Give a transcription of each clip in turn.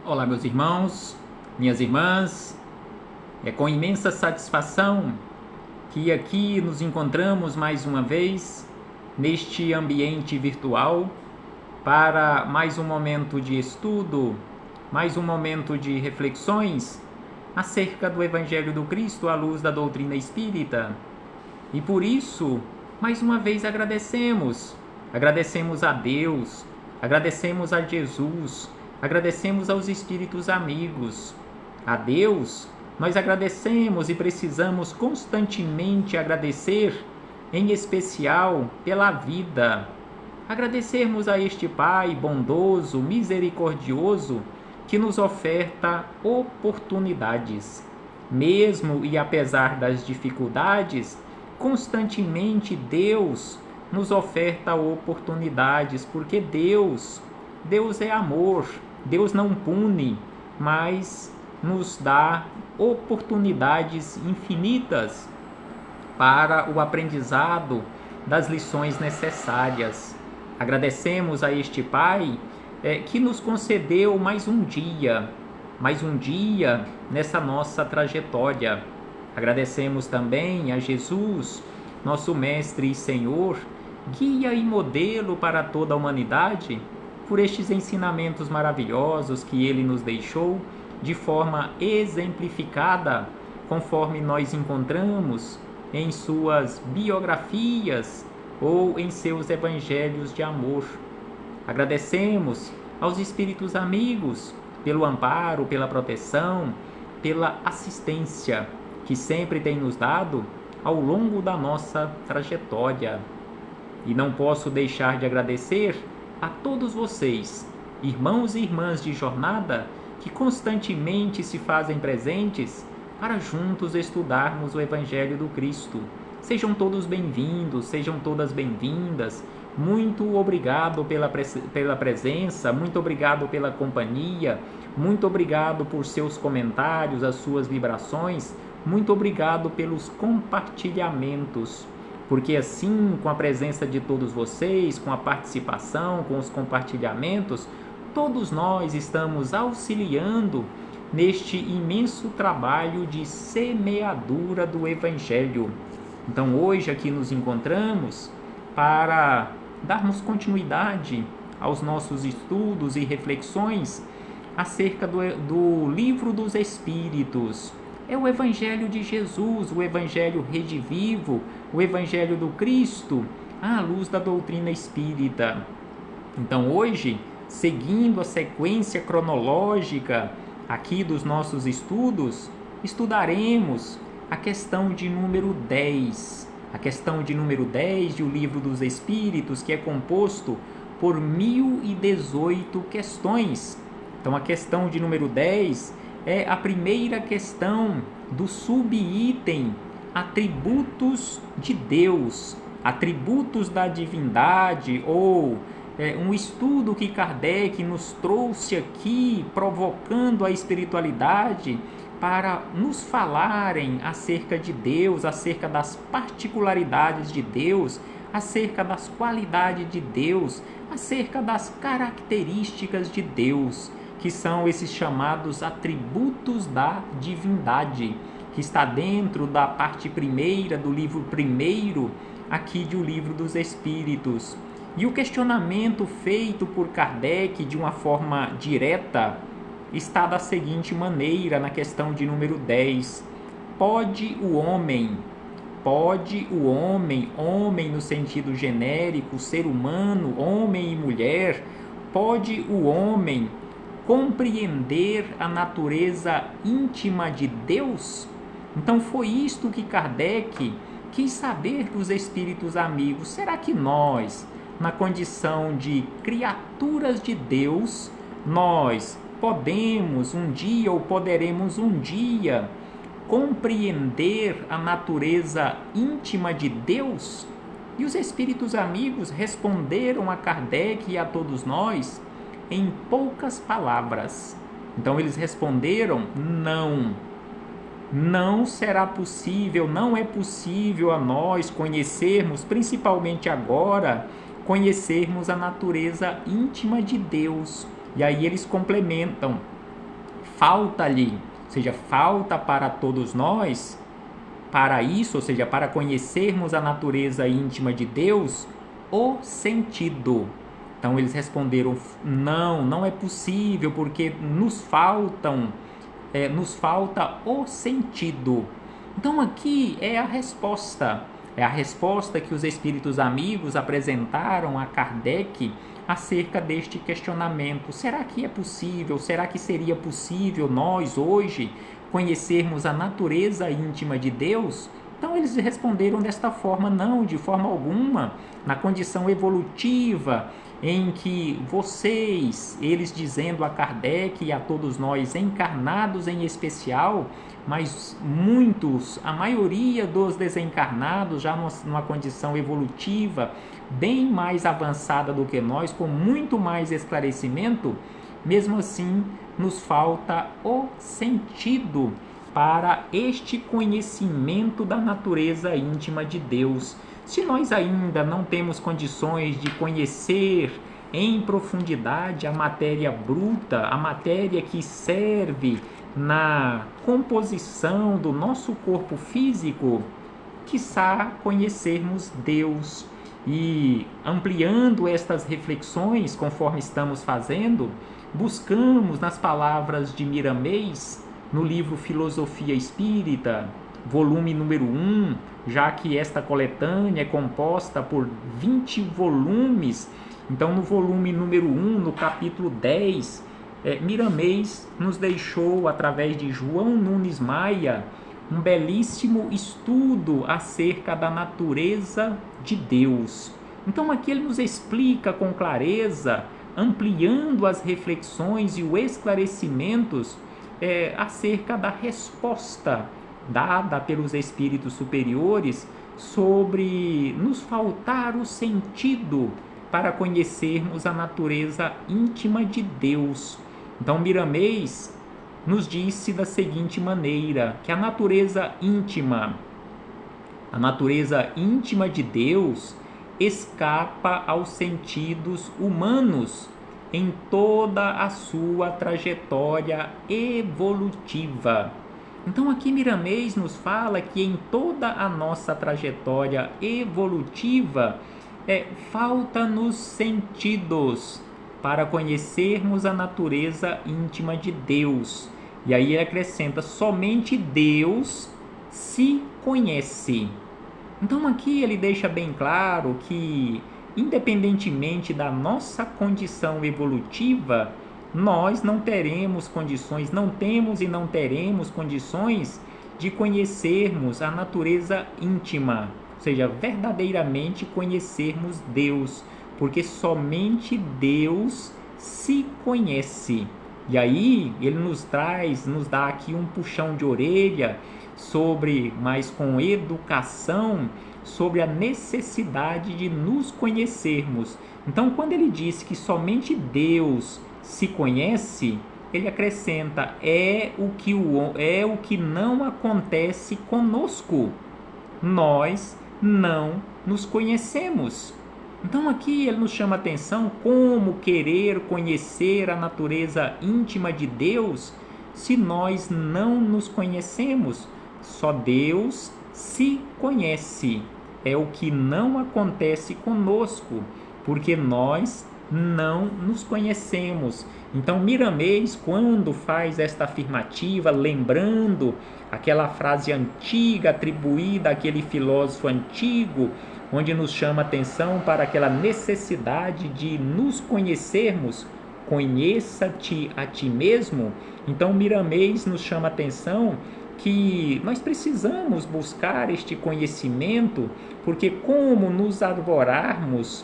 Olá, meus irmãos, minhas irmãs. É com imensa satisfação que aqui nos encontramos mais uma vez neste ambiente virtual para mais um momento de estudo, mais um momento de reflexões acerca do Evangelho do Cristo à luz da doutrina espírita. E por isso, mais uma vez agradecemos a Deus, agradecemos a Jesus, agradecemos aos espíritos amigos. A Deus, nós agradecemos e precisamos constantemente agradecer, em especial pela vida. Agradecermos a este Pai bondoso, misericordioso, que nos oferta oportunidades. Mesmo e apesar das dificuldades, constantemente Deus nos oferta oportunidades, porque Deus é amor. Deus não pune, mas nos dá oportunidades infinitas para o aprendizado das lições necessárias. Agradecemos a este Pai que nos concedeu mais um dia nessa nossa trajetória. Agradecemos também a Jesus, nosso Mestre e Senhor, guia e modelo para toda a humanidade, por estes ensinamentos maravilhosos que Ele nos deixou de forma exemplificada, conforme nós encontramos em suas biografias ou em seus evangelhos de amor. Agradecemos aos espíritos amigos pelo amparo, pela proteção, pela assistência que sempre tem nos dado ao longo da nossa trajetória. E não posso deixar de agradecer a todos vocês, irmãos e irmãs de jornada, que constantemente se fazem presentes para juntos estudarmos o Evangelho do Cristo. Sejam todos bem-vindos, sejam todas bem-vindas. Muito obrigado pela presença, muito obrigado pela companhia, muito obrigado por seus comentários, as suas vibrações, muito obrigado pelos compartilhamentos. Porque assim, com a presença de todos vocês, com a participação, com os compartilhamentos, todos nós estamos auxiliando neste imenso trabalho de semeadura do Evangelho. Então, hoje aqui nos encontramos para darmos continuidade aos nossos estudos e reflexões acerca do Livro dos Espíritos. É o Evangelho de Jesus, o Evangelho redivivo, o Evangelho do Cristo, à luz da doutrina espírita. Então, hoje, seguindo a sequência cronológica aqui dos nossos estudos, estudaremos a questão de número 10. A questão de número 10 do Livro dos Espíritos, que é composto por 1018 questões. Então, a questão de número 10 é a primeira questão do subitem atributos de Deus, atributos da divindade, ou um estudo que Kardec nos trouxe aqui, provocando a espiritualidade para nos falarem acerca de Deus, acerca das particularidades de Deus, acerca das qualidades de Deus, acerca das características de Deus, que são esses chamados atributos da divindade, que está dentro da parte primeira do livro primeiro, aqui do Livro dos Espíritos. E o questionamento feito por Kardec de uma forma direta está da seguinte maneira, na questão de número 10. Pode o homem, homem no sentido genérico, ser humano, homem e mulher, pode o homem compreender a natureza íntima de Deus? Então foi isto que Kardec quis saber dos espíritos amigos. Será que nós, na condição de criaturas de Deus, nós podemos um dia ou poderemos um dia compreender a natureza íntima de Deus? E os espíritos amigos responderam a Kardec e a todos nós em poucas palavras. Então eles responderam: não será possível, não é possível a nós conhecermos, principalmente agora, conhecermos a natureza íntima de Deus. E aí eles complementam: falta-lhe, ou seja, falta para todos nós, para isso, ou seja, para conhecermos a natureza íntima de Deus, o sentido. Então eles responderam: não é possível, porque nos falta o sentido. Então aqui é a resposta que os espíritos amigos apresentaram a Kardec acerca deste questionamento. Será que é possível, será que seria possível nós hoje conhecermos a natureza íntima de Deus? Então eles responderam desta forma: não, de forma alguma. Na condição evolutiva em que vocês, eles dizendo a Kardec e a todos nós, encarnados em especial, mas muitos, a maioria dos desencarnados já numa condição evolutiva bem mais avançada do que nós, com muito mais esclarecimento, mesmo assim nos falta o sentido para este conhecimento da natureza íntima de Deus. Se nós ainda não temos condições de conhecer em profundidade a matéria bruta, a matéria que serve na composição do nosso corpo físico, quiçá conhecermos Deus. E ampliando estas reflexões, conforme estamos fazendo, buscamos nas palavras de Miramês, no livro Filosofia Espírita, volume número 1, já que esta coletânea é composta por 20 volumes. Então, no volume número 1, no capítulo 10, Miramês nos deixou, através de João Nunes Maia, um belíssimo estudo acerca da natureza de Deus. Então, aqui ele nos explica com clareza, ampliando as reflexões e os esclarecimentos acerca da resposta dada pelos espíritos superiores sobre nos faltar o sentido para conhecermos a natureza íntima de Deus. Então, Miramês nos disse da seguinte maneira, que a natureza íntima de Deus escapa aos sentidos humanos em toda a sua trajetória evolutiva. Então aqui Miramês nos fala que em toda a nossa trajetória evolutiva falta-nos sentidos para conhecermos a natureza íntima de Deus. E aí ele acrescenta: somente Deus se conhece. Então aqui ele deixa bem claro que, independentemente da nossa condição evolutiva, nós não teremos condições, não temos e não teremos condições de conhecermos a natureza íntima, ou seja, verdadeiramente conhecermos Deus, porque somente Deus se conhece. E aí ele nos dá aqui um puxão de orelha mas com educação, sobre a necessidade de nos conhecermos. Então, quando ele diz que somente Deus se conhece, ele acrescenta: é o que não acontece conosco. Nós não nos conhecemos. Então aqui ele nos chama a atenção: como querer conhecer a natureza íntima de Deus se nós não nos conhecemos? Só Deus se conhece. É o que não acontece conosco, porque nós não nos conhecemos. Então Miramês, quando faz esta afirmativa, lembrando aquela frase antiga atribuída àquele filósofo antigo, onde nos chama a atenção para aquela necessidade de nos conhecermos, conheça-te a ti mesmo. Então Miramês nos chama a atenção que nós precisamos buscar este conhecimento, porque como nos arvorarmos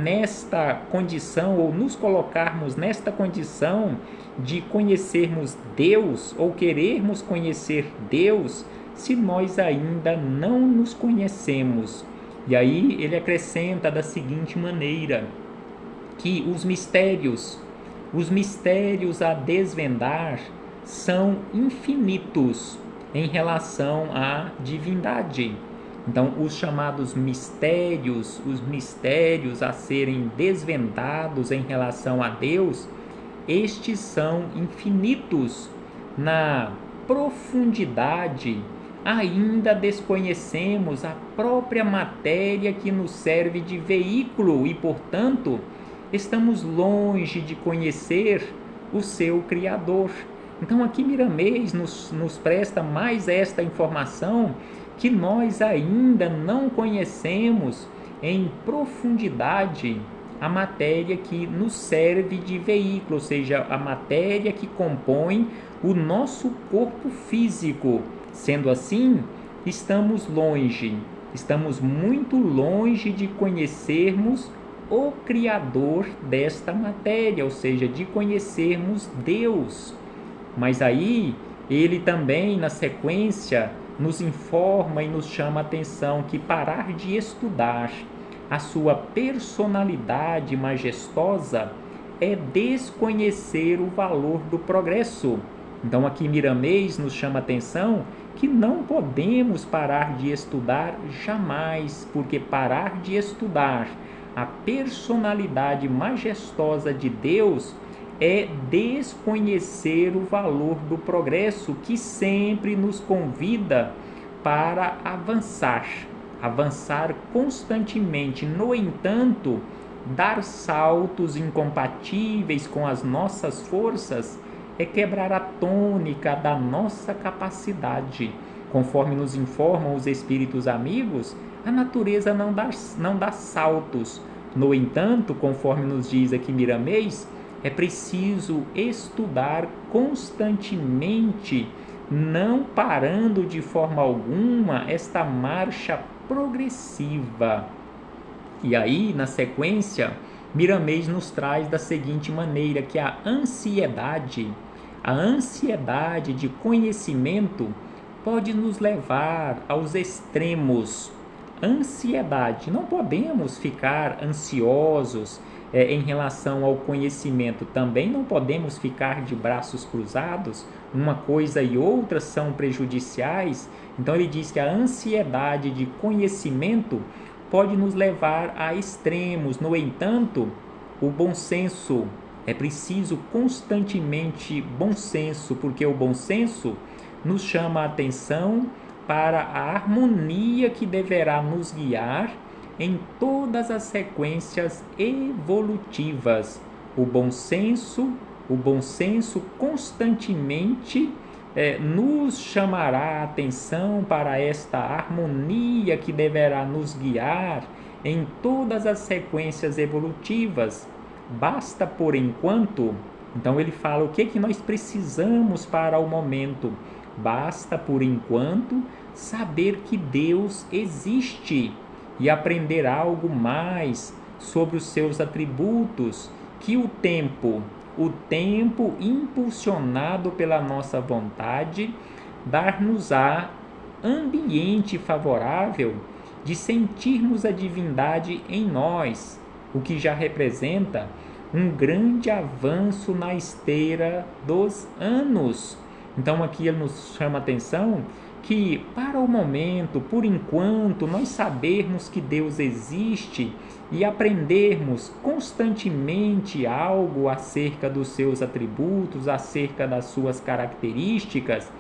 nesta condição, ou nos colocarmos nesta condição de conhecermos Deus, ou querermos conhecer Deus, se nós ainda não nos conhecemos? E aí ele acrescenta da seguinte maneira, que os mistérios a desvendar são infinitos em relação à divindade. Então, os chamados mistérios, os mistérios a serem desvendados em relação a Deus, estes são infinitos. na profundidade, ainda desconhecemos a própria matéria que nos serve de veículo e, portanto, estamos longe de conhecer o seu Criador. Então aqui Miramês nos presta mais esta informação, que nós ainda não conhecemos em profundidade a matéria que nos serve de veículo, ou seja, a matéria que compõe o nosso corpo físico. Sendo assim, estamos muito longe de conhecermos o Criador desta matéria, ou seja, de conhecermos Deus. Mas aí, ele também, na sequência, nos informa e nos chama a atenção que parar de estudar a sua personalidade majestosa é desconhecer o valor do progresso. Então aqui Miramês nos chama a atenção que não podemos parar de estudar jamais, porque parar de estudar a personalidade majestosa de Deus é desconhecer o valor do progresso, que sempre nos convida para avançar constantemente. No entanto, dar saltos incompatíveis com as nossas forças é quebrar a tônica da nossa capacidade. Conforme nos informam os espíritos amigos, a natureza não dá saltos. No entanto, conforme nos diz aqui Miramês, é preciso estudar constantemente, não parando de forma alguma esta marcha progressiva. E aí, na sequência, Miramês nos traz da seguinte maneira, que a ansiedade de conhecimento pode nos levar aos extremos. Ansiedade, não podemos ficar ansiosos em relação ao conhecimento, também não podemos ficar de braços cruzados, uma coisa e outra são prejudiciais. Então ele diz que a ansiedade de conhecimento pode nos levar a extremos. No entanto, o bom senso, é preciso constantemente bom senso, porque o bom senso nos chama a atenção para a harmonia que deverá nos guiar em todas as sequências evolutivas. O bom senso constantemente nos chamará a atenção para esta harmonia que deverá nos guiar em todas as sequências evolutivas. Basta por enquanto, então ele fala o que nós precisamos para o momento. Basta por enquanto saber que Deus existe e aprender algo mais sobre os seus atributos, que o tempo impulsionado pela nossa vontade, dar-nos-á ambiente favorável de sentirmos a divindade em nós, o que já representa um grande avanço na esteira dos anos. Então aqui ele nos chama a atenção que para o momento, por enquanto, nós sabermos que Deus existe e aprendermos constantemente algo acerca dos seus atributos, acerca das suas características,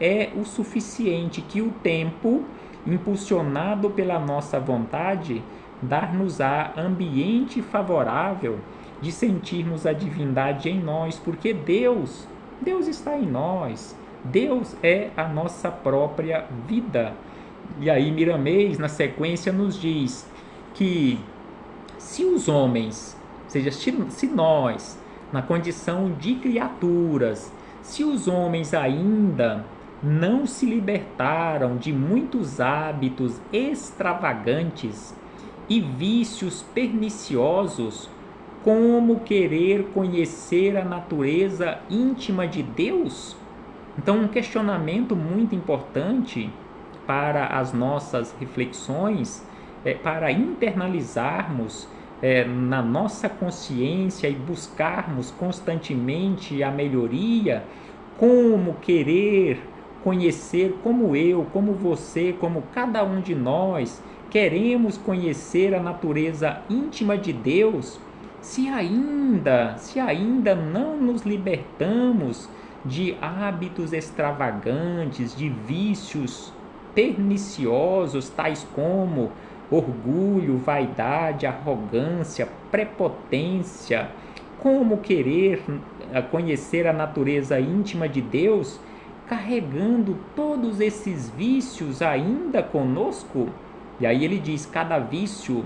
é o suficiente, que o tempo, impulsionado pela nossa vontade, dar-nos-á ambiente favorável de sentirmos a divindade em nós, porque Deus está em nós. Deus é a nossa própria vida. E aí Miramês, na sequência, nos diz que se os homens, ou seja, se nós, na condição de criaturas, se os homens ainda não se libertaram de muitos hábitos extravagantes e vícios perniciosos, como querer conhecer a natureza íntima de Deus? Então, um questionamento muito importante para as nossas reflexões, para internalizarmos na nossa consciência e buscarmos constantemente a melhoria, como querer conhecer, como eu, como você, como cada um de nós, queremos conhecer a natureza íntima de Deus, se ainda não nos libertamos de hábitos extravagantes, de vícios perniciosos, tais como orgulho, vaidade, arrogância, prepotência, como querer conhecer a natureza íntima de Deus, carregando todos esses vícios ainda conosco. E aí ele diz: cada vício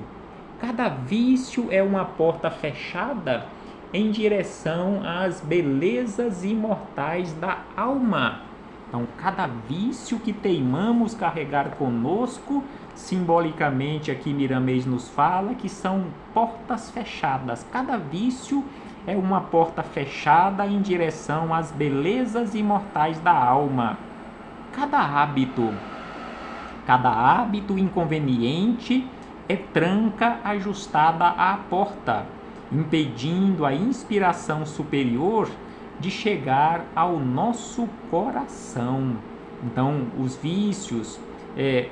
é uma porta fechada em direção às belezas imortais da alma. Então, cada vício que teimamos carregar conosco, simbolicamente aqui Miramês nos fala que são portas fechadas. Cada vício é uma porta fechada em direção às belezas imortais da alma. Cada hábito inconveniente é tranca ajustada à porta, impedindo a inspiração superior de chegar ao nosso coração. Então, os vícios,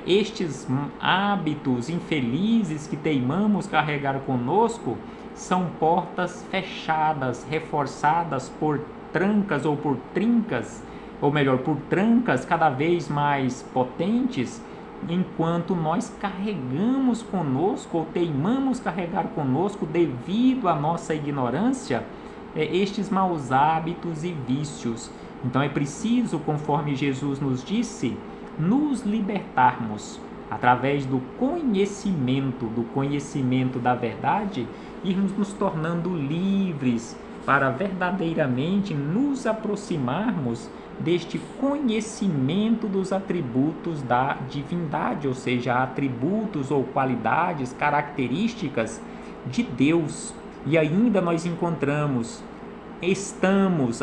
estes hábitos infelizes que teimamos carregar conosco, são portas fechadas, reforçadas por trancas ou por trincas, ou melhor, por trancas cada vez mais potentes, enquanto nós carregamos conosco ou teimamos carregar conosco, devido à nossa ignorância, estes maus hábitos e vícios. Então é preciso, conforme Jesus nos disse, nos libertarmos através do conhecimento da verdade, irmos nos tornando livres para verdadeiramente nos aproximarmos deste conhecimento dos atributos da divindade, ou seja, atributos ou qualidades, características de Deus. E ainda nós encontramos,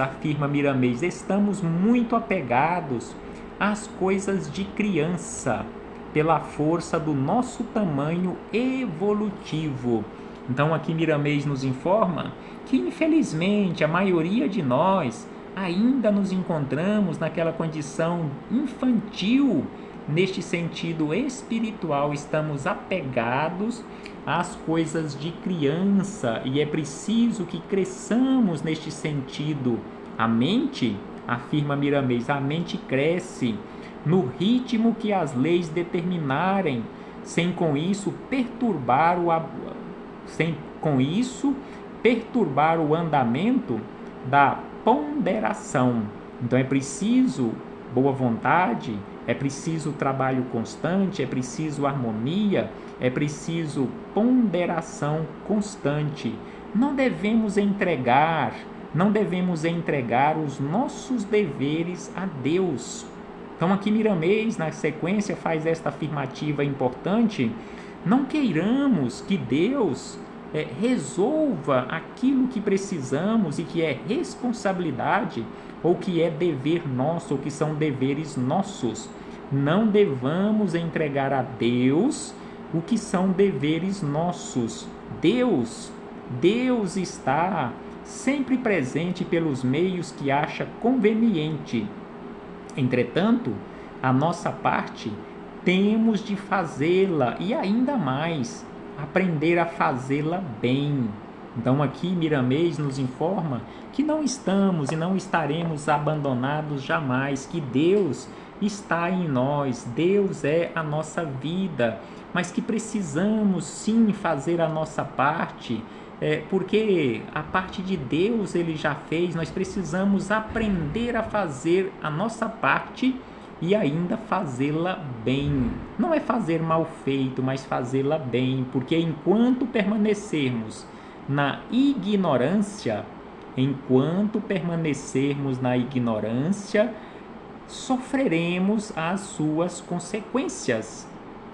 afirma Miramês, estamos muito apegados às coisas de criança, pela força do nosso tamanho evolutivo. Então aqui Miramês nos informa que infelizmente a maioria de nós ainda nos encontramos naquela condição infantil. Neste sentido espiritual, estamos apegados às coisas de criança e é preciso que cresçamos neste sentido. A mente, afirma Miramês, a mente cresce no ritmo que as leis determinarem, sem com isso perturbar o andamento da ponderação. Então é preciso boa vontade, é preciso trabalho constante, é preciso harmonia, é preciso ponderação constante. Não devemos entregar os nossos deveres a Deus. Então aqui Miramês, na sequência, faz esta afirmativa importante: não queiramos que Deus resolva aquilo que precisamos e que é responsabilidade ou que é dever nosso, ou que são deveres nossos. Não devamos entregar a Deus o que são deveres nossos. Deus está sempre presente pelos meios que acha conveniente. Entretanto, a nossa parte temos de fazê-la e ainda mais, aprender a fazê-la bem. Então aqui Miramês nos informa que não estamos e não estaremos abandonados jamais, que Deus está em nós, Deus é a nossa vida, mas que precisamos sim fazer a nossa parte, porque a parte de Deus Ele já fez, nós precisamos aprender a fazer a nossa parte e ainda fazê-la bem. Não é fazer mal feito, mas fazê-la bem, porque enquanto permanecermos na ignorância, sofreremos as suas consequências.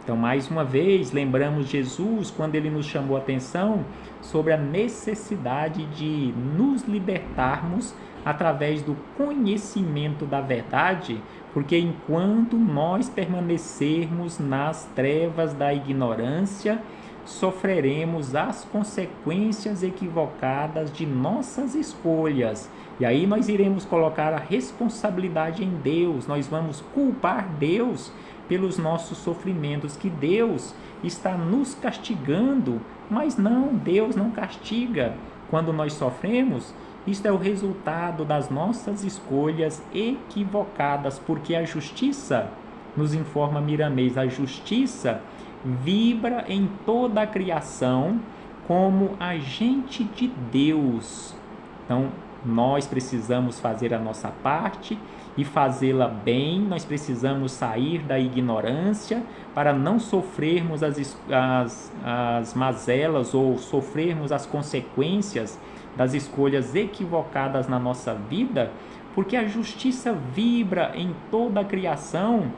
Então, mais uma vez, lembramos Jesus quando ele nos chamou a atenção sobre a necessidade de nos libertarmos através do conhecimento da verdade, porque enquanto nós permanecermos nas trevas da ignorância, sofreremos as consequências equivocadas de nossas escolhas. E aí nós iremos colocar a responsabilidade em Deus, nós vamos culpar Deus pelos nossos sofrimentos, que Deus está nos castigando, mas não, Deus não castiga. Quando nós sofremos, Isto é o resultado das nossas escolhas equivocadas, porque a justiça, nos informa Miramês, a justiça vibra em toda a criação como agente de Deus. Então, nós precisamos fazer a nossa parte e fazê-la bem. Nós precisamos sair da ignorância para não sofrermos as mazelas ou sofrermos as consequências das escolhas equivocadas na nossa vida, porque a justiça vibra em toda a criação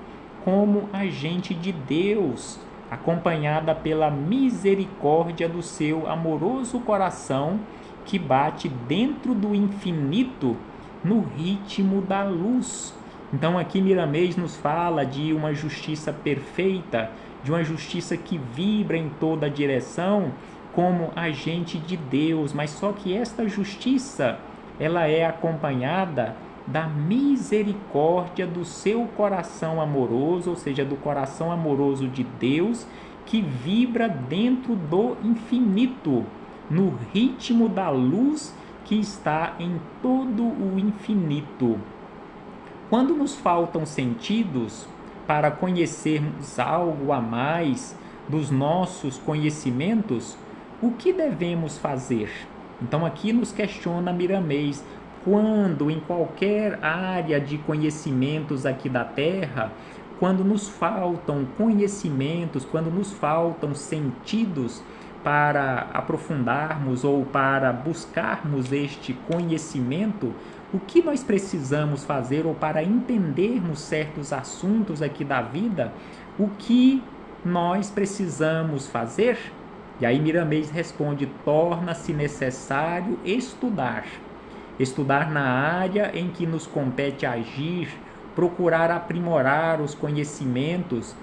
como agente de Deus, acompanhada pela misericórdia do seu amoroso coração que bate dentro do infinito no ritmo da luz. Então aqui Miramês nos fala de uma justiça perfeita, de uma justiça que vibra em toda a direção como agente de Deus, mas só que esta justiça, ela é acompanhada da misericórdia do seu coração amoroso, ou seja, do coração amoroso de Deus, que vibra dentro do infinito, no ritmo da luz que está em todo o infinito. Quando nos faltam sentidos para conhecermos algo a mais dos nossos conhecimentos, o que devemos fazer? Então aqui nos questiona Miramês, quando em qualquer área de conhecimentos aqui da Terra, quando nos faltam conhecimentos, quando nos faltam sentidos para aprofundarmos ou para buscarmos este conhecimento, o que nós precisamos fazer, ou para entendermos certos assuntos aqui da vida, o que nós precisamos fazer? E aí Miramês responde: torna-se necessário estudar. Estudar na área em que nos compete agir, procurar aprimorar os conhecimentos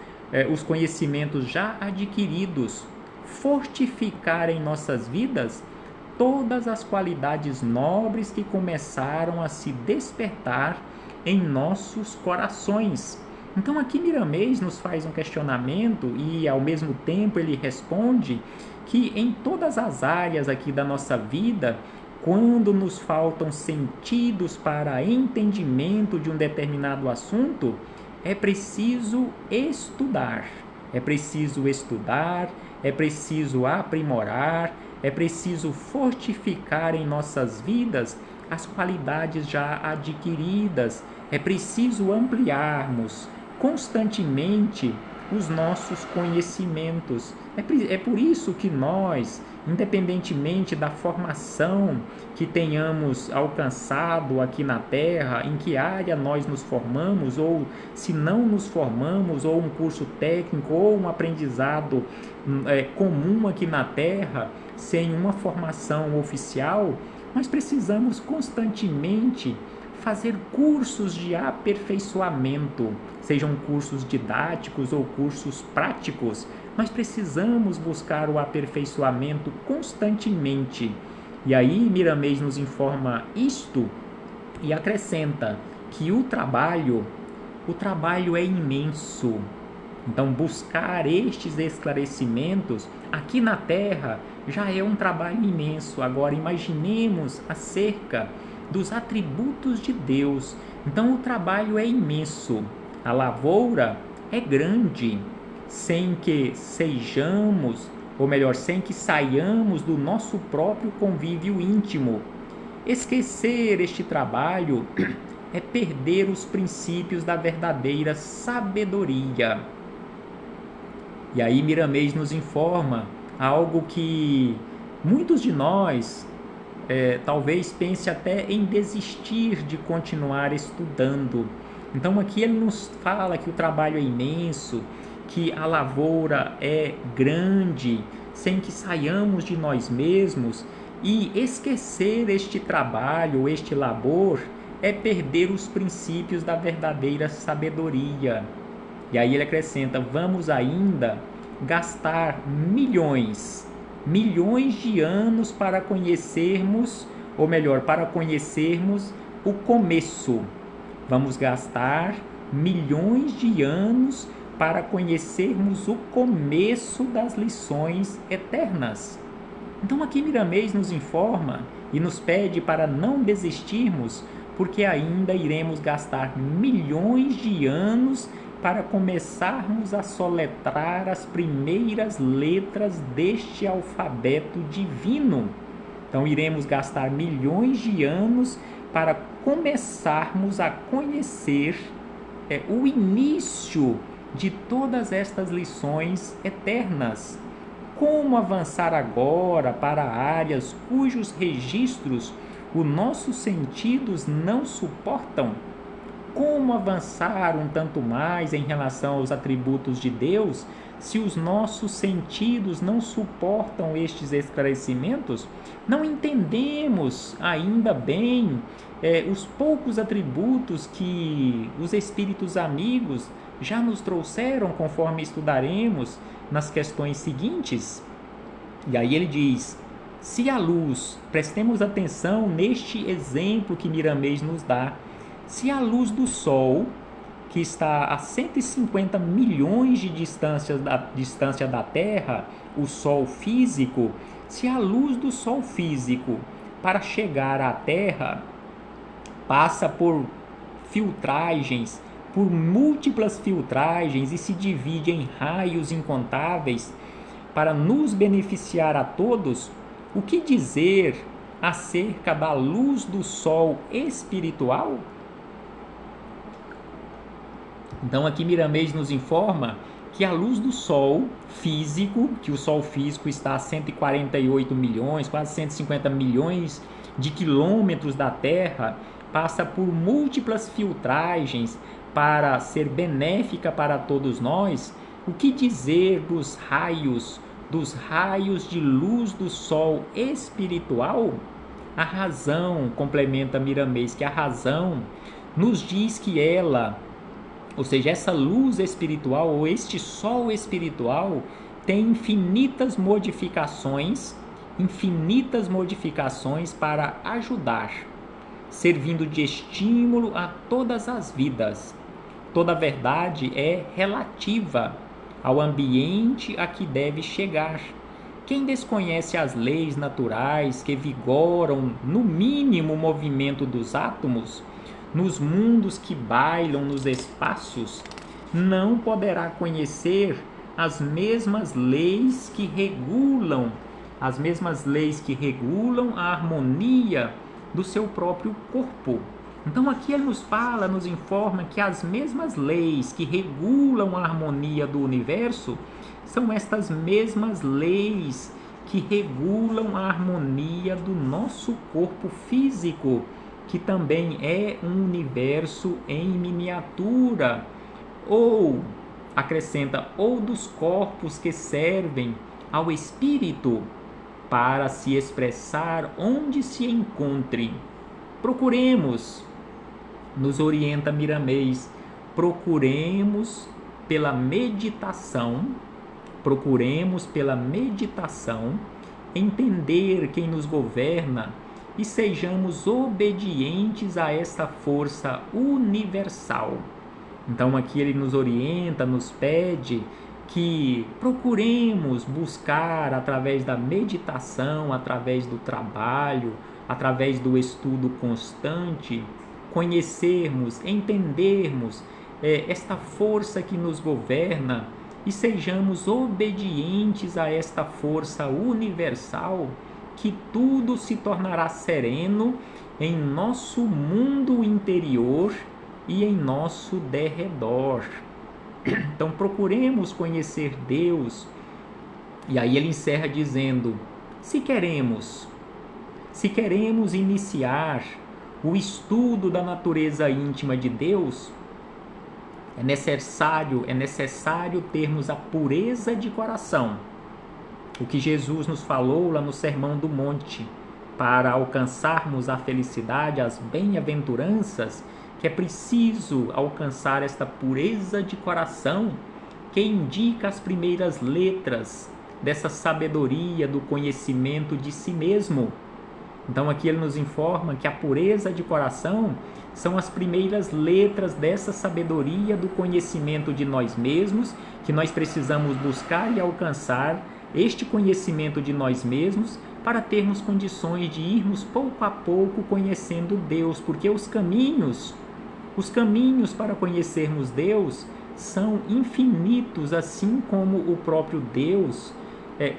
já adquiridos, fortificar em nossas vidas todas as qualidades nobres que começaram a se despertar em nossos corações. Então aqui Miramês nos faz um questionamento e ao mesmo tempo ele responde que em todas as áreas aqui da nossa vida, quando nos faltam sentidos para entendimento de um determinado assunto, é preciso estudar. É preciso estudar, é preciso aprimorar, é preciso fortificar em nossas vidas as qualidades já adquiridas. É preciso ampliarmos constantemente os nossos conhecimentos. É por isso que nós, independentemente da formação que tenhamos alcançado aqui na Terra, em que área nós nos formamos, ou se não nos formamos, ou um curso técnico, ou um aprendizado comum aqui na Terra, sem uma formação oficial, nós precisamos constantemente fazer cursos de aperfeiçoamento, sejam cursos didáticos ou cursos práticos. Nós precisamos buscar o aperfeiçoamento constantemente. E aí Miramês nos informa isto e acrescenta que o trabalho é imenso. Então buscar estes esclarecimentos aqui na Terra já é um trabalho imenso. Agora imaginemos acerca dos atributos de Deus. Então o trabalho é imenso, a lavoura é grande, sem que sejamos, ou melhor, sem que saiamos do nosso próprio convívio íntimo. Esquecer este trabalho é perder os princípios da verdadeira sabedoria. E aí Miramês nos informa algo que muitos de nós talvez pense até em desistir de continuar estudando. Então aqui ele nos fala que o trabalho é imenso, que a lavoura é grande, sem que saiamos de nós mesmos, e esquecer este trabalho, este labor, é perder os princípios da verdadeira sabedoria. E aí ele acrescenta: vamos ainda gastar milhões de anos para conhecermos, ou melhor, para conhecermos o começo. Vamos gastar milhões de anos para conhecermos o começo das lições eternas. Então aqui Miramês nos informa e nos pede para não desistirmos, porque ainda iremos gastar milhões de anos para começarmos a soletrar as primeiras letras deste alfabeto divino. Então iremos gastar milhões de anos para começarmos a conhecer o início de todas estas lições eternas. Como avançar agora para áreas cujos registros os nossos sentidos não suportam? Como avançar um tanto mais em relação aos atributos de Deus, se os nossos sentidos não suportam estes esclarecimentos? Não entendemos ainda bem os poucos atributos que os espíritos amigos já nos trouxeram, conforme estudaremos nas questões seguintes. E aí ele diz: se a luz, prestemos atenção neste exemplo que Miramês nos dá, se a luz do Sol, que está a 150 milhões de distância da Terra, o Sol físico, se a luz do Sol físico, para chegar à Terra, passa por filtragens, por múltiplas filtragens e se divide em raios incontáveis para nos beneficiar a todos, o que dizer acerca da luz do Sol espiritual? Então aqui Miramês nos informa que a luz do Sol físico, que o Sol físico está a 148 milhões, quase 150 milhões de quilômetros da Terra, passa por múltiplas filtragens para ser benéfica para todos nós. O que dizer dos raios de luz do Sol espiritual? A razão, complementa Miramês, que a razão nos diz que ela, ou seja, essa luz espiritual ou este Sol espiritual tem infinitas modificações para ajudar, servindo de estímulo a todas as vidas. Toda verdade é relativa ao ambiente a que deve chegar. Quem desconhece as leis naturais que vigoram no mínimo movimento dos átomos, nos mundos que bailam nos espaços, não poderá conhecer as mesmas leis que regulam a harmonia do seu próprio corpo. Então aqui ele nos informa que as mesmas leis que regulam a harmonia do universo são estas mesmas leis que regulam a harmonia do nosso corpo físico, que também é um universo em miniatura, ou, acrescenta, ou dos corpos que servem ao espírito para se expressar onde se encontre. Procuremos, nos orienta Miramês, procuremos pela meditação entender quem nos governa e sejamos obedientes a esta força universal. Então aqui ele nos orienta, nos pede que procuremos buscar através da meditação, através do trabalho, através do estudo constante, conhecermos, entendermos esta força que nos governa e sejamos obedientes a esta força universal, que tudo se tornará sereno em nosso mundo interior e em nosso derredor. Então procuremos conhecer Deus. E aí ele encerra dizendo: se queremos iniciar o estudo da natureza íntima de Deus, é necessário termos a pureza de coração. O que Jesus nos falou lá no Sermão do Monte, para alcançarmos a felicidade, as bem-aventuranças, que é preciso alcançar esta pureza de coração que indica as primeiras letras dessa sabedoria do conhecimento de si mesmo. Então aqui ele nos informa que a pureza de coração são as primeiras letras dessa sabedoria do conhecimento de nós mesmos, que nós precisamos buscar e alcançar este conhecimento de nós mesmos para termos condições de irmos pouco a pouco conhecendo Deus, porque os caminhos para conhecermos Deus são infinitos, assim como o próprio Deus,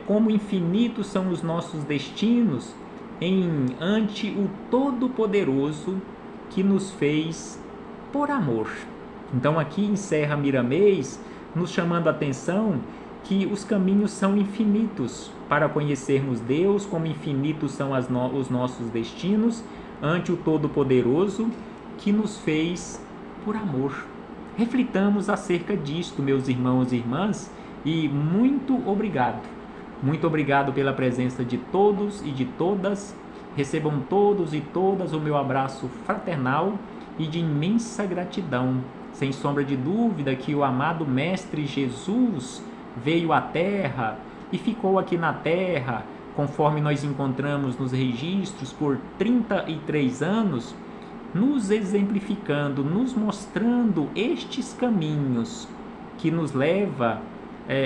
como infinitos são os nossos destinos ante o Todo-Poderoso que nos fez por amor. Então aqui encerra Miramês, nos chamando a atenção que os caminhos são infinitos para conhecermos Deus, como infinitos são os nossos destinos ante o Todo-Poderoso que nos fez por amor. Reflitamos acerca disto, meus irmãos e irmãs, e muito obrigado. Muito obrigado pela presença de todos e de todas. Recebam todos e todas o meu abraço fraternal e de imensa gratidão. Sem sombra de dúvida que o amado Mestre Jesus veio à Terra e ficou aqui na Terra, conforme nós encontramos nos registros, por 33 anos, nos exemplificando, nos mostrando estes caminhos que nos leva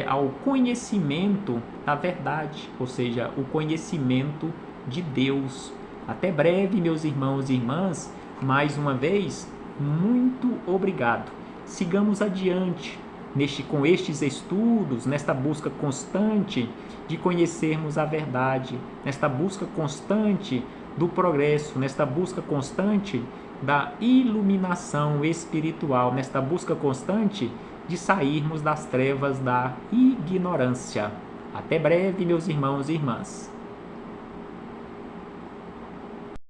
ao conhecimento da verdade, ou seja, o conhecimento de Deus. Até breve, meus irmãos e irmãs, mais uma vez, muito obrigado. Sigamos adiante com estes estudos, nesta busca constante de conhecermos a verdade, nesta busca constante do progresso, nesta busca constante da iluminação espiritual, nesta busca constante de sairmos das trevas da ignorância. Até breve, meus irmãos e irmãs.